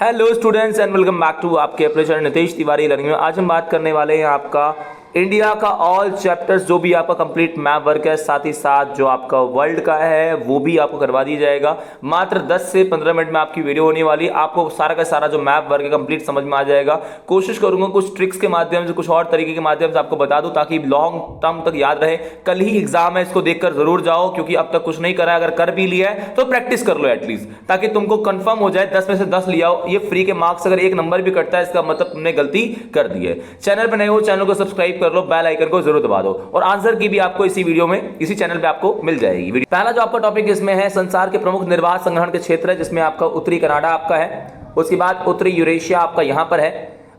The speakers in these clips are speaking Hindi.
Hello students and welcome back to आपके अपने चैनल नितेश तिवारी लर्निंग में। आज हम बात करने वाले हैं आपका इंडिया का ऑल चैप्टर्स जो भी आपका कंप्लीट मैप वर्क है, साथ ही साथ जो आपका वर्ल्ड का है वो भी आपको करवा दी जाएगा। मात्र 10 से 15 मिनट में आपकी वीडियो होने वाली, आपको सारा का सारा जो मैप वर्क है कंप्लीट समझ में आ जाएगा। कोशिश करूंगा कुछ ट्रिक्स के माध्यम से, कुछ और तरीके के माध्यम से आपको बता दूं ताकि लॉन्ग टर्म तक याद रहे। कल ही एग्जाम है, इसको देखकर जरूर जाओ क्योंकि अब तक कुछ नहीं करा है। अगर कर भी लिया है तो प्रैक्टिस कर लो एटलीस्ट, ताकि तुमको कंफर्म हो जाए 10 में से 10 लिया हो। ये फ्री के मार्क्स, अगर एक नंबर भी कटता है इसका मतलब तुमने गलती कर दी है। चैनल पर नए हो, चैनल को सब्सक्राइब कर लो, बेल आइकन को जरूर दबा दो और आंसर की भी आपको इसी वीडियो में, इसी चैनल पे आपको मिल जाएगी। पहला जो आपका टॉपिक इसमें है, संसार के प्रमुख निर्वात संग्रहण के क्षेत्र है, जिसमें आपका उत्तरी कनाडा आपका है। उसके बाद उत्तरी यूरेशिया आपका यहां पर है।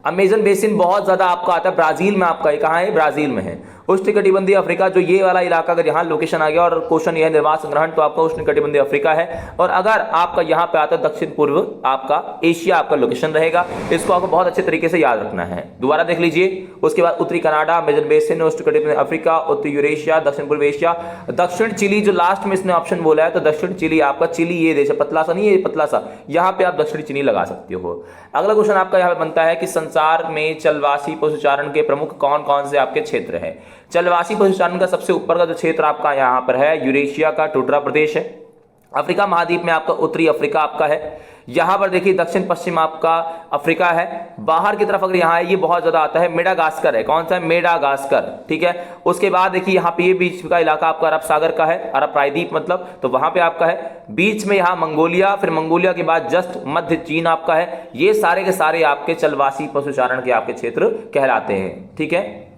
अमेजन बेसिन बहुत ज्यादा आपका आता है ब्राजील में, आपका कहां है? ब्राजील में है। उष्णकटिबंधीय अफ्रीका, जो ये वाला इलाका, अगर यहाँ लोकेशन आ गया और क्वेश्चन ये है निर्वात संग्रहण, तो आपका उष्णकटिबंधीय अफ्रीका है। और अगर आपका यहाँ पे आता है दक्षिण पूर्व आपका एशिया आपका लोकेशन रहेगा। इसको आपको बहुत अच्छे तरीके से याद रखना है, दोबारा देख लीजिए। उसके बाद उत्तरी कनाडा, अमेजन बेसिन, उष्णकटिबंधीय अफ्रीका, उत्तरी यूरेशिया, दक्षिण पूर्व एशिया, दक्षिण चिली जो लास्ट में इसने ऑप्शन बोला है, तो दक्षिण चिली आपका, चिली ये देश है, पतला सा नहीं है, पतला सा, यहाँ पे आप दक्षिणी चिली लगा सकते हो। अगला क्वेश्चन आपका यहाँ पे बनता है कि संसार में चलवासी पशुचारण के प्रमुख कौन कौन से आपके क्षेत्र है। चलवासी पशुचारण का सबसे ऊपर का जो क्षेत्र आपका यहाँ पर है, यूरेशिया का टुंड्रा प्रदेश है। अफ्रीका महाद्वीप में आपका उत्तरी अफ्रीका आपका है। यहां पर देखिए दक्षिण पश्चिम आपका अफ्रीका है। बाहर की तरफ अगर यहाँ है, ये बहुत ज्यादा आता है, मेडागास्कर है। कौन सा है? मेडागास्कर, ठीक है। उसके बाद देखिए यहाँ पे ये बीच का इलाका आपका अरब सागर का है, अरब प्रायद्वीप मतलब, तो वहां पे आपका है। बीच में यहाँ मंगोलिया, फिर मंगोलिया के बाद जस्ट मध्य चीन आपका है। ये सारे के सारे आपके चलवासी पशुचारण के आपके क्षेत्र कहलाते हैं, ठीक है।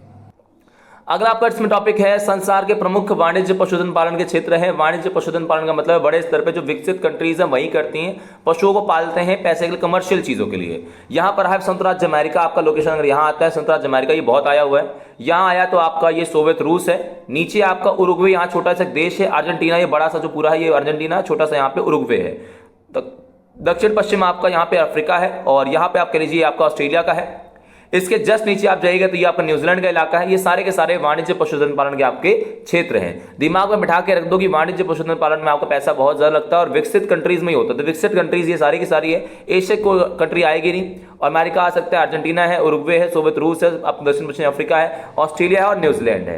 अगला आपका इसमें टॉपिक है, संसार के प्रमुख वाणिज्य पशुधन पालन के क्षेत्र है। वाणिज्य पशुधन पालन का मतलब बड़े स्तर पे जो विकसित कंट्रीज हैं वही करती हैं, पशुओं को पालते हैं पैसे के लिए, कमर्शियल चीजों के लिए। यहाँ पर है संयुक्त राज्य अमेरिका आपका लोकेशन, अगर यहाँ आता है संयुक्त राज्य अमेरिका, ये बहुत आया हुआ है। यहाँ आया तो आपका ये सोवियत रूस है। नीचे आपका उरुग्वे, यहाँ छोटा सा देश है। अर्जेंटीना, ये बड़ा सा जो पूरा है ये अर्जेंटीना, छोटा सा यहाँ पे उरुग्वे है। दक्षिण पश्चिम आपका यहाँ पे अफ्रीका है, और यहाँ पे आप कह लीजिए आपका ऑस्ट्रेलिया का है। इसके जस्ट नीचे आप जाइएगा तो ये आपका न्यूजीलैंड का इलाका है। ये सारे के सारे वाणिज्य पशुधन पालन के आपके क्षेत्र हैं। दिमाग में बिठा के रख दो कि वाणिज्य पशुधन पालन में आपका पैसा बहुत ज्यादा लगता है और विकसित कंट्रीज में ही होता है। तो विकसित कंट्रीज ये सारी की सारी है। एशिया को कंट्री आएगी नहीं, और अमेरिका आ सकता है, अर्जेंटीना है, उरुग्वे है, सोवियत रूस है, दक्षिण पश्चिम अफ्रीका है, ऑस्ट्रेलिया है और न्यूजीलैंड है।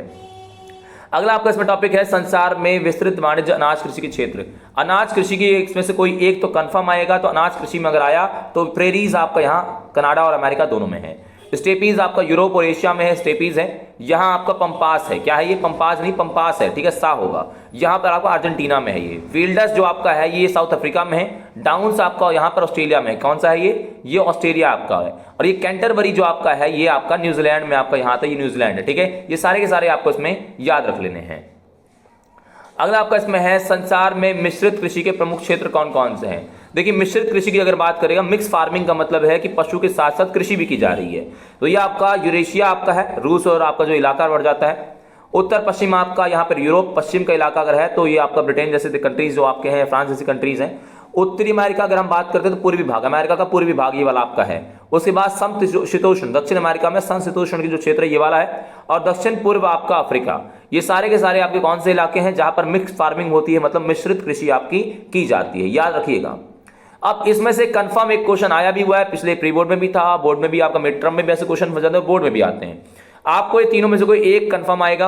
अगला आपका इसमें टॉपिक है, संसार में विस्तृत वाणिज्य अनाज कृषि के क्षेत्र। अनाज कृषि की इसमें से कोई एक तो कंफर्म आएगा। तो अनाज कृषि में अगर आया तो प्रेरीज आपका यहाँ कनाडा और अमेरिका दोनों में है। स्टेपीज आपका यूरोप और एशिया में है, स्टेपीज है। यहाँ आपका पंपास है, क्या है ये? पंपास नहीं, पंपास है, ठीक है, सा होगा। यहाँ पर आपका अर्जेंटीना में है। ये फील्डस जो आपका है ये साउथ अफ्रीका में है। डाउन्स आपका यहाँ पर ऑस्ट्रेलिया में है। कौन सा है ये ऑस्ट्रेलिया आपका है। और ये कैंटरबरी जो आपका है ये आपका न्यूजीलैंड में, आपका यहाँ था ये न्यूजीलैंड है, ठीक है। ये सारे के सारे आपको इसमें याद रख लेने हैं। अगला आपका इसमें है, संसार में मिश्रित कृषि के प्रमुख क्षेत्र कौन कौन से हैं। देखिए मिश्रित कृषि की अगर बात करेगा, मिक्स फार्मिंग का मतलब है कि पशु के साथ साथ कृषि भी की जा रही है। तो ये आपका यूरेशिया आपका है, रूस और आपका जो इलाका बढ़ जाता है। उत्तर पश्चिम आपका यहाँ पर यूरोप, पश्चिम का इलाका अगर है तो ये आपका ब्रिटेन जैसे कंट्रीज जो आपके हैं, फ्रांस जैसी कंट्रीज हैं। उत्तरी अमेरिका अगर हम बात करते हैं तो पूर्वी भाग, अमेरिका का पूर्वी भाग ये वाला आपका है। उसके बाद समशीतोष्ण, दक्षिण अमेरिका में समशीतोष्ण की जो क्षेत्र है ये वाला है। और दक्षिण पूर्व आपका अफ्रीका। ये सारे के सारे आपके कौन से इलाके हैं जहां पर मिक्स फार्मिंग होती है, मतलब मिश्रित कृषि आपकी की जाती है, याद रखिएगा। अब इसमें से कंफर्म एक क्वेश्चन आया भी हुआ है, पिछले प्री बोर्ड में भी था, बोर्ड में भी आपका मिड टर्म में भी ऐसे क्वेश्चन बन जाते हैं, बोर्ड में भी आते हैं। आपको ये तीनों में से कोई एक कंफर्म आएगा।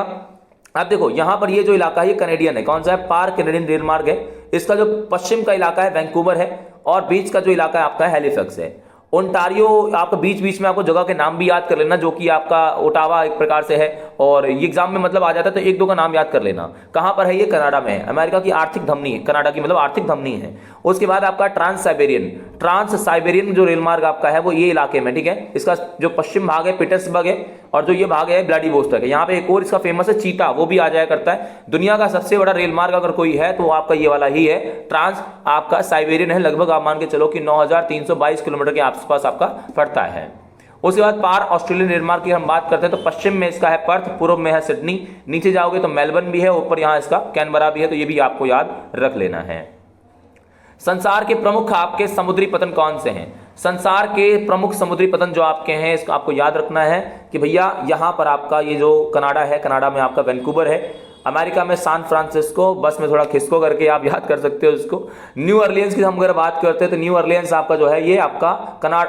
अब देखो यहां पर ये जो इलाका है ये कनेडियन है। कौन सा है? पार कैनेडियन रेल मार्ग है। इसका जो पश्चिम का इलाका है वैंकूवर है, और बीच का जो इलाका है आपका हैलिफैक्स है। ओंटारियो आपका बीच बीच में आपको जगह के नाम भी याद कर लेना, जो कि आपका ओटावा एक प्रकार से है, और ये एग्जाम में मतलब आ जाता है, तो एक दो का नाम याद कर लेना। कहां पर है ये? कनाडा में है। अमेरिका की आर्थिक धमनी है, कनाडा की मतलब आर्थिक धमनी है। उसके बाद आपका ट्रांस साइबेरियन जो रेल मार्ग आपका है वो ये इलाके में, ठीक है। इसका जो पश्चिम भाग है पीटर्सबर्ग है, और जो ये भाग है व्लादिवोस्टोक है। यहाँ पे एक और इसका फेमस है चीता, वो भी आ जाया करता है। दुनिया का सबसे बड़ा रेल मार्ग अगर कोई है तो आपका ये वाला ही है, ट्रांस आपका साइबेरियन है। लगभग आप मान के चलो कि 9322 किलोमीटर के आसपास आपका पड़ता है। उसके बाद पार ऑस्ट्रेलियन रेल मार्ग की हम बात करते हैं तो पश्चिम में इसका है पर्थ, पूर्व में है सिडनी, नीचे जाओगे तो मेलबर्न भी है, ऊपर यहाँ इसका कैनबरा भी है। तो ये भी आपको याद रख लेना है। संसार के प्रमुख आपके समुद्री पतन कौन से हैं? संसार के प्रमुख समुद्री पतन जो आपके हैं इसको आपको याद रखना है कि भैया यहाँ पर आपका ये जो कनाडा है, कनाडा में आपका वैंकूवर है। अमेरिका में सैन फ्रांसिस्को, बस में थोड़ा खिसको करके आप याद कर सकते हो इसको। न्यू अर्लियंस की हम अगर बात करते हैं तो न्यू अर्लियंस आपका जो है ये आपका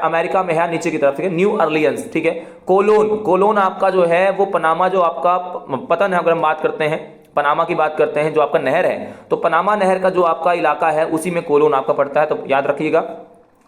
अमेरिका में है, नीचे की तरफ, ठीक है, न्यू अर्लियंस, ठीक है। कोलोन आपका जो है वो पनामा, जो आपका पतन है, अगर हम बात करते हैं पनामा की बात करते हैं, जो आपका नहर है, तो पनामा नहर का जो आपका इलाका है उसी में कोलोन आपका पड़ता है, तो याद रखिएगा।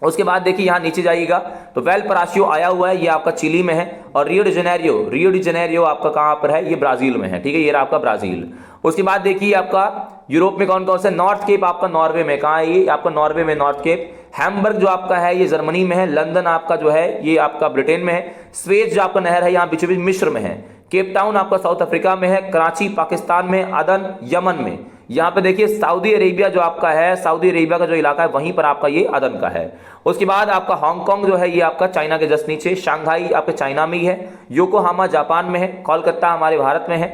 उसके बाद देखिए यहाँ नीचे जाइएगा तो वेलपरासियो आया हुआ है, ये आपका चिली में है। और रियो डी जेनेरियो आपका कहाँ पर है, ये ब्राजील में है, ठीक है, ये रहा आपका ब्राजील। उसके बाद देखिए आपका यूरोप में कौन कौन से, नॉर्थ केप आपका नॉर्वे में, कहाँ है ये आपका नॉर्वे में नॉर्थ केप। हैम्बर्ग जो आपका है ये जर्मनी में है। लंदन आपका जो है ये आपका ब्रिटेन में है। स्वेज जो आपका नहर है यहाँ बीचों बीच मिस्र में है। केप टाउन आपका साउथ अफ्रीका में है। कराची पाकिस्तान में। अदन यमन में। यहाँ पे देखिए सऊदी अरेबिया जो आपका है, सऊदी अरेबिया का जो इलाका है वहीं पर आपका ये अदन का है। उसके बाद आपका हांगकांग जो है ये आपका चाइना के जस्ट नीचे। शंघाई आपके चाइना में ही है। योकोहामा जापान में है। कोलकाता हमारे भारत में है।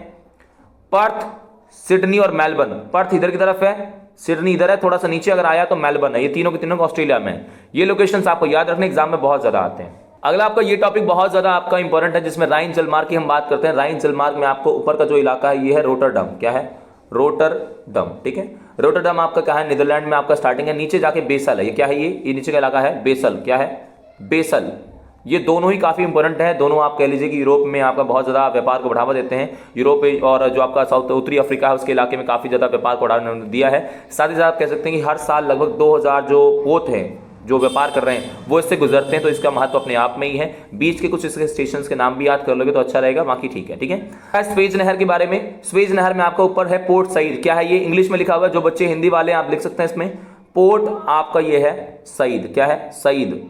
पर्थ, सिडनी और मेलबर्न, पर्थ इधर की तरफ है, सिडनी इधर है, थोड़ा सा नीचे अगर आया तो मेलबर्न है। ये तीनों के तीनों ऑस्ट्रेलिया में है। ये लोकेशंस आपको याद रखने, एग्जाम में बहुत ज्यादा आते हैं। अगला आपका ये टॉपिक बहुत ज्यादा आपका इंपॉर्टेंट है, जिसमें राइन जलमार्ग की हम बात करते हैं। राइन जलमार्ग में आपको ऊपर का जो इलाका है ये है रोटरडम। क्या है? रोटरडम, ठीक है। रोटरडम आपका क्या है? नीदरलैंड में आपका स्टार्टिंग है। नीचे जाके बेसल है। ये क्या है? ये नीचे का इलाका है बेसल। क्या है? बेसल। ये दोनों ही काफी इंपॉर्टेंट है। दोनों आप कह लीजिए कि यूरोप में आपका बहुत ज्यादा व्यापार को बढ़ावा देते हैं। यूरोप और जो आपका साउथ उत्तरी अफ्रीका है उसके इलाके में काफी ज्यादा व्यापार को बढ़ावा दिया है। साथ ही साथ आप कह सकते हैं कि हर साल लगभग 2000 जो पोत हैं जो व्यापार कर रहे हैं वो इससे गुजरते हैं, तो इसका महत्व अपने आप में ही है। बीच के कुछ इसके स्टेशन के नाम भी याद कर लोगे तो अच्छा रहेगा, बाकी ठीक है, ठीक है। स्वेज नहर के बारे में, स्वेज नहर में आपका ऊपर है पोर्ट सईद। क्या है? ये इंग्लिश में लिखा हुआ है, जो बच्चे हिंदी वाले हैं आप लिख सकते हैं इसमें। पोर्ट आपका ये है सईद। क्या है? सईद,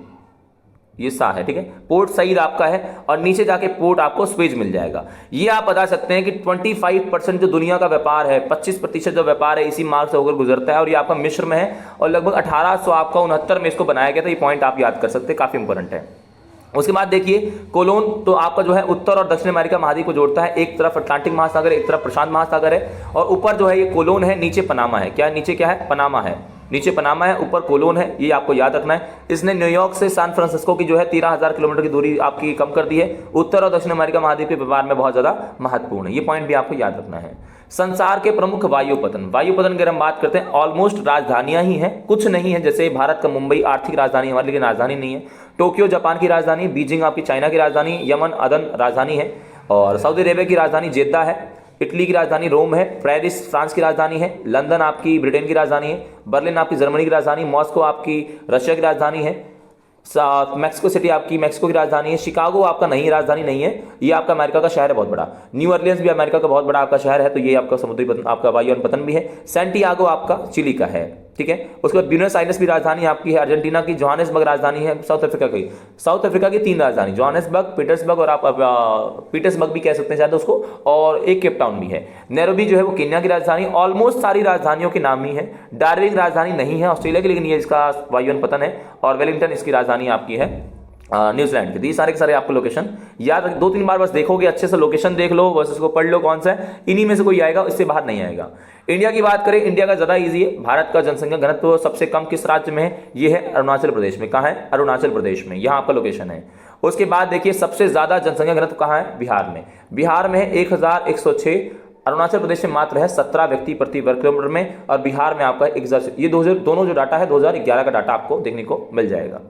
ये सा है, ठीक है। पोर्ट सईद आपका है और नीचे जाके पोर्ट आपको स्वेज मिल जाएगा। ये आप बता सकते हैं कि 25% जो दुनिया का व्यापार है, 25% जो व्यापार है इसी मार्ग से होकर गुजरता है और ये आपका मिस्र में है और लगभग 1869 में इसको बनाया गया था। ये पॉइंट आप याद कर सकते हैं, काफी इंपॉर्टेंट है। उसके बाद देखिए कोलोन तो आपका जो है उत्तर और दक्षिण अमेरिका महाद्वीप को जोड़ता है। एक तरफ अटलांटिक महासागर है, एक तरफ प्रशांत महासागर है और ऊपर जो है ये कोलोन है, नीचे पनामा है। क्या है? नीचे क्या है? पनामा है। नीचे पनामा है, ऊपर कोलोन है, ये आपको याद रखना है। इसने न्यूयॉर्क से सैन फ्रांसिस्को की जो है 13,000 किलोमीटर की दूरी आपकी कम कर दी है। उत्तर और दक्षिण अमेरिका महाद्वीप के व्यापार में बहुत ज्यादा महत्वपूर्ण है। ये पॉइंट भी आपको याद रखना है। संसार के प्रमुख वायुपतन की अगर हम बात करते हैं, ऑलमोस्ट राजधानियां ही हैं, कुछ नहीं है। जैसे भारत का मुंबई आर्थिक राजधानी हमारी, लेकिन राजधानी नहीं है। टोक्यो जापान की राजधानी, बीजिंग आपकी चाइना की राजधानी, यमन अदन राजधानी है और सऊदी अरेबिया की राजधानी जेद्दा है। इटली की राजधानी रोम है। पेरिस फ्रांस की राजधानी है। लंदन आपकी ब्रिटेन की राजधानी है। बर्लिन आपकी जर्मनी की राजधानी। मॉस्को आपकी रशिया की राजधानी है। मैक्सिको सिटी आपकी मैक्सिको की राजधानी है। शिकागो आपका नहीं, राजधानी नहीं है, ये आपका अमेरिका का शहर है बहुत बड़ा। न्यू ऑरलियंस भी अमेरिका का बहुत बड़ा आपका शहर है, तो ये आपका समुद्री पतन, आपका वायुयान पतन भी है। सैंटियागो आपका चिली का है, ठीक है। उसके बाद ब्यूनस आयर्स भी राजधानी आपकी है अर्जेंटीना की। जोहानिसबर्ग राजधानी है साउथ अफ्रीका की। साउथ अफ्रीका की 3 राजधानी, जोहानिसबर्ग, पीटर्सबर्ग और आप पीटर्सबर्ग भी कह सकते हैं शायद उसको, और एक केप टाउन भी है। नैरोबी जो है वो केन्या की राजधानी। ऑलमोस्ट सारी राजधानियों के नाम ही है। डार्विन राजधानी नहीं है ऑस्ट्रेलिया की, लेकिन ये इसका वायुयान पतन है। और वेलिंगटन इसकी राजधानी आपकी है न्यूजीलैंड के। ये सारे के सारे आपको लोकेशन याद, 2-3 बार बस देखोगे, अच्छे से लोकेशन देख लो, बस इसको पढ़ लो कौन सा है, इन्हीं में से कोई आएगा, इससे बाहर नहीं आएगा। इंडिया की बात करें, इंडिया का ज्यादा इजी है। भारत का जनसंख्या घनत्व सबसे कम किस राज्य में है? ये है अरुणाचल प्रदेश में। कहाँ है? अरुणाचल प्रदेश में, यहाँ आपका लोकेशन है। उसके बाद देखिए सबसे ज्यादा जनसंख्या घनत्व कहाँ है? बिहार में। बिहार में है 1106। अरुणाचल प्रदेश में मात्र है 17 व्यक्ति प्रति वर्ग किलोमीटर में और बिहार में आपका 1000। ये दोनों जो डाटा है 2011 का डाटा आपको देखने को मिल जाएगा।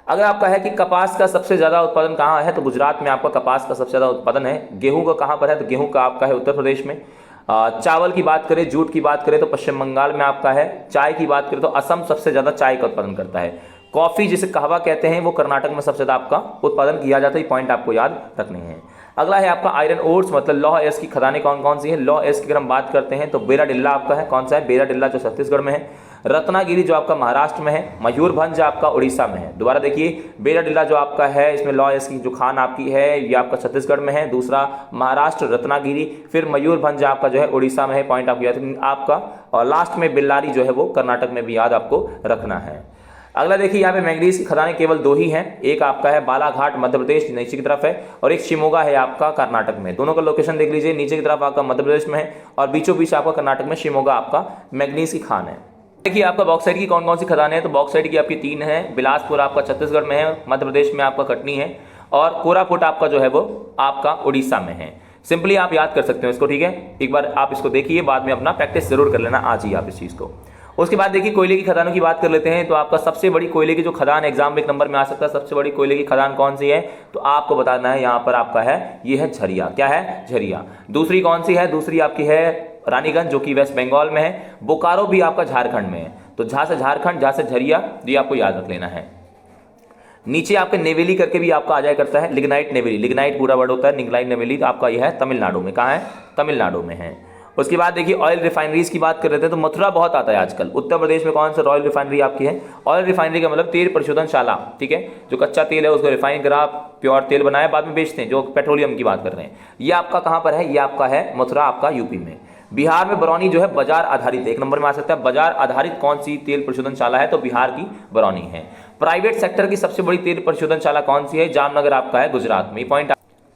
अगर आपका है कि कपास का सबसे ज्यादा उत्पादन कहाँ है, तो गुजरात में आपका कपास का सबसे ज्यादा उत्पादन है। गेहूं का कहाँ पर है? तो गेहूं का आपका है उत्तर प्रदेश में। चावल की बात करें, जूट की बात करें तो पश्चिम बंगाल में आपका है। चाय की बात करें तो असम सबसे ज्यादा चाय का उत्पादन करता है। कॉफी जिसे कहवा कहते हैं वो कर्नाटक में सबसे ज्यादा आपका उत्पादन किया जाता है। ये पॉइंट आपको याद रखने हैं। अगला है आपका आयरन ओर्स, मतलब लौह अयस्क की खदानें कौन कौन सी है? लौह अयस्क की अगर हम बात करते हैं तो बेराडिल्ला आपका है। कौन सा है? बेराडिल्ला, जो छत्तीसगढ़ में है। रत्नागिरी जो आपका महाराष्ट्र में है। मयूरभंज आपका उड़ीसा में है। दोबारा देखिए, बेराडिल्ला जो आपका है इसमें लौह अयस्क की जो खान आपकी है ये आपका छत्तीसगढ़ में है। दूसरा महाराष्ट्र रत्नागिरी, फिर मयूरभंज आपका जो है उड़ीसा में है। पॉइंट आपको याद आपका, और लास्ट में बेल्लारी जो है वो कर्नाटक में भी याद आपको रखना है। अगला देखिए, यहाँ पे मैंगनीज की खदानें केवल 2 ही हैं। एक आपका है बालाघाट मध्य प्रदेश नीचे की तरफ है, और एक शिमोगा है आपका कर्नाटक में। दोनों का लोकेशन देख लीजिए, नीचे की तरफ आपका मध्य प्रदेश में है और बीचों बीच आपका कर्नाटक में शिमोगा आपका मैंगनीज की खान है। देखिए आपका बॉक्साइट की कौन कौन सी खदानें हैं, तो बॉक्साइट की आपकी 3 है। बिलासपुर आपका छत्तीसगढ़ में है, मध्य प्रदेश में आपका कटनी है, और कोरापुट आपका जो है वो आपका उड़ीसा में है। सिंपली आप याद कर सकते हो इसको, ठीक है। एक बार आप इसको देखिए, बाद में अपना प्रैक्टिस जरूर कर लेना आज ही आप इस चीज को। उसके बाद देखिए कोयले की खदानों की बात कर लेते हैं। तो आपका सबसे बड़ी कोयले की जो खदान एग्जाम में एक नंबर में आ सकता है, सबसे बड़ी कोयले की खदान कौन सी है, तो आपको बताना है। यहाँ पर आपका है, ये है झरिया। क्या है? झरिया। दूसरी कौन सी है? दूसरी आपकी है रानीगंज, जो कि वेस्ट बंगाल में है। बोकारो भी आपका झारखंड में है। तो झा से झारखंड, झा से झरिया, ये आपको याद रख लेना है। नीचे आपके नेवेली करके भी आपका आ जाया करता है, लिग्नाइट नेवेली, लिग्नाइट पूरा वर्ड होता है, लिग्नाइट नेवेली, तो आपका यह है तमिलनाडु में। कहाँ है? तमिलनाडु में है। उसके बाद देखिए ऑयल रिफाइनरीज की बात कर रहे थे, तो मथुरा बहुत आता है आजकल। उत्तर प्रदेश में कौन सा ऑयल रिफाइनरी आपकी है? ऑयल रिफाइनरी का मतलब तेल परिशोधनशाला, ठीक है। जो कच्चा तेल है उसको रिफाइन करा, प्योर तेल बनाया, बाद में बेचते हैं, जो पेट्रोलियम की बात कर रहे हैं। ये आपका कहाँ पर है? ये आपका है मथुरा, आपका यूपी में। बिहार में बरौनी जो है बाजार आधारित, एक नंबर में आ सकता है। बाजार आधारित कौन सी तेल परिशोधनशाला है? तो बिहार की बरौनी है। प्राइवेट सेक्टर की सबसे बड़ी तेल परिशोधनशाला कौन सी है? जामनगर आपका है, गुजरात में। पॉइंट।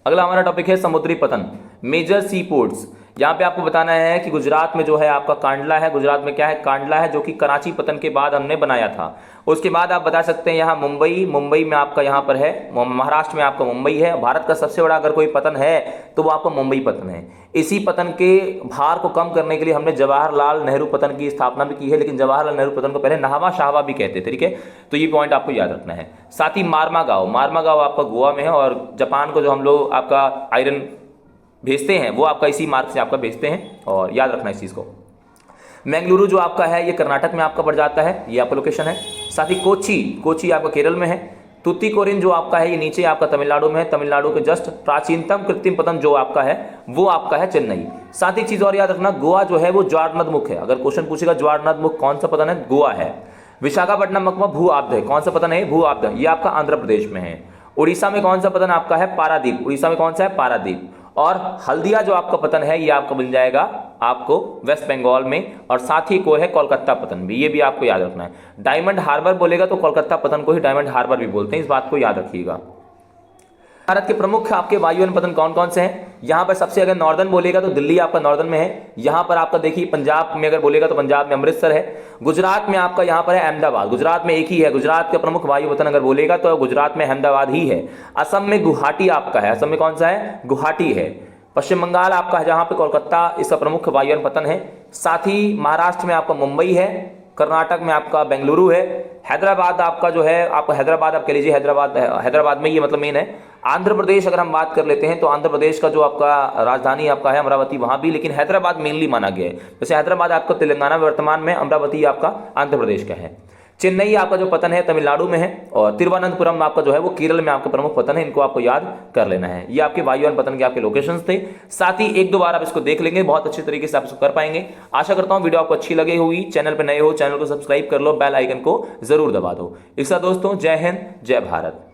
अगला हमारा टॉपिक है समुद्री पतन, मेजर सी पोर्ट्स। यहाँ पे आपको बताना है कि गुजरात में जो है आपका कांडला है। गुजरात में क्या है? कांडला है, जो कि कराची पतन के बाद हमने बनाया था। उसके बाद आप बता सकते हैं यहाँ मुंबई, मुंबई में आपका यहाँ पर है, महाराष्ट्र में आपका मुंबई है। भारत का सबसे बड़ा अगर कोई पतन है तो वो आपका मुंबई पतन है। इसी पतन के भार को कम करने के लिए हमने जवाहरलाल नेहरू पतन की स्थापना भी की है, लेकिन जवाहरलाल नेहरू पतन को पहले नहावा शाहवा भी कहते थे, ठीक है। तो ये पॉइंट आपको याद रखना है। साथ ही मारमागांव, मारमागांव आपका गोवा में है। और जापान को जो हम लोग आपका आयरन भेजते हैं वो आपका इसी मार्ग से आपका भेजते हैं, और याद रखना इस चीज को। मैंगलुरु जो आपका है ये कर्नाटक में आपका पड़ जाता है, ये आपका लोकेशन है। साथ ही कोची, कोची आपका केरल में है। तुतिकोरिन जो आपका है ये नीचे आपका तमिलनाडु में है। तमिलनाडु के जस्ट प्राचीनतम कृत्रिम पतन जो आपका है वो आपका है चेन्नई। साथ ही एक चीज और याद रखना, गोवा जो है वो ज्वारनदमुख है। अगर क्वेश्चन पूछेगा ज्वारनदमुख कौन सा पतन है? गोवा है। विशाखापट्टनम मकवा भू आपदा है, कौन सा पतन है? भू आपदा, ये आपका आंध्र प्रदेश में है। उड़ीसा में कौन सा पतन आपका है? पारादीप। उड़ीसा में कौन सा है? पारादीप। और हल्दिया जो आपका पतन है ये आपका मिल जाएगा आपको वेस्ट बंगाल में। और साथ ही को है कोलकाता पतन भी, ये भी आपको याद रखना है। डायमंड हार्बर बोलेगा तो कोलकाता पतन को ही डायमंड हार्बर भी बोलते हैं, इस बात को याद रखिएगा। भारत के प्रमुख आपके वायुयान पतन कौन कौन से हैं? यहाँ पर सबसे अगर नॉर्दर्न बोलेगा तो दिल्ली आपका नॉर्दर्न में है। यहाँ पर आपका देखिए पंजाब में अगर बोलेगा तो पंजाब में अमृतसर है। गुजरात में आपका यहाँ पर है अहमदाबाद, गुजरात में एक ही है। गुजरात का प्रमुख वायु पतन अगर बोलेगा तो गुजरात में अहमदाबाद ही है। असम में गुवाहाटी आपका है, असम में कौन सा है? गुवाहाटी है। पश्चिम बंगाल आपका है जहाँ पे कोलकाता इसका प्रमुख वायुयान पतन है। साथ ही महाराष्ट्र में आपका मुंबई है। कर्नाटक में आपका बेंगलुरु है। हैदराबाद आपका जो है आपका हैदराबाद आप कह लीजिए, हैदराबाद में ये मतलब मेन है। आंध्र प्रदेश अगर हम बात कर लेते हैं तो आंध्र प्रदेश का जो आपका राजधानी आपका है अमरावती, वहां भी, लेकिन हैदराबाद मेनली माना गया है। जैसे हैदराबाद आपका तेलंगाना में वर्तमान में, अमरावती आपका आंध्र प्रदेश का है। चेन्नई आपका जो पतन है तमिलनाडु में है। और तिरुवनंतपुरम आपका जो है वो केरल में आपका प्रमुख पतन है। इनको आपको याद कर लेना है। ये आपके वायुयान पतन के आपके लोकेशंस थे। साथ ही एक दो बार आप इसको देख लेंगे, बहुत अच्छे तरीके से आप इसको कर पाएंगे। आशा करता हूं वीडियो आपको अच्छी लगी होगी। चैनल पर नए हो, चैनल को सब्सक्राइब कर लो, बेल आइकन को जरूर दबा दो। इसका दोस्तों जय हिंद, जय भारत।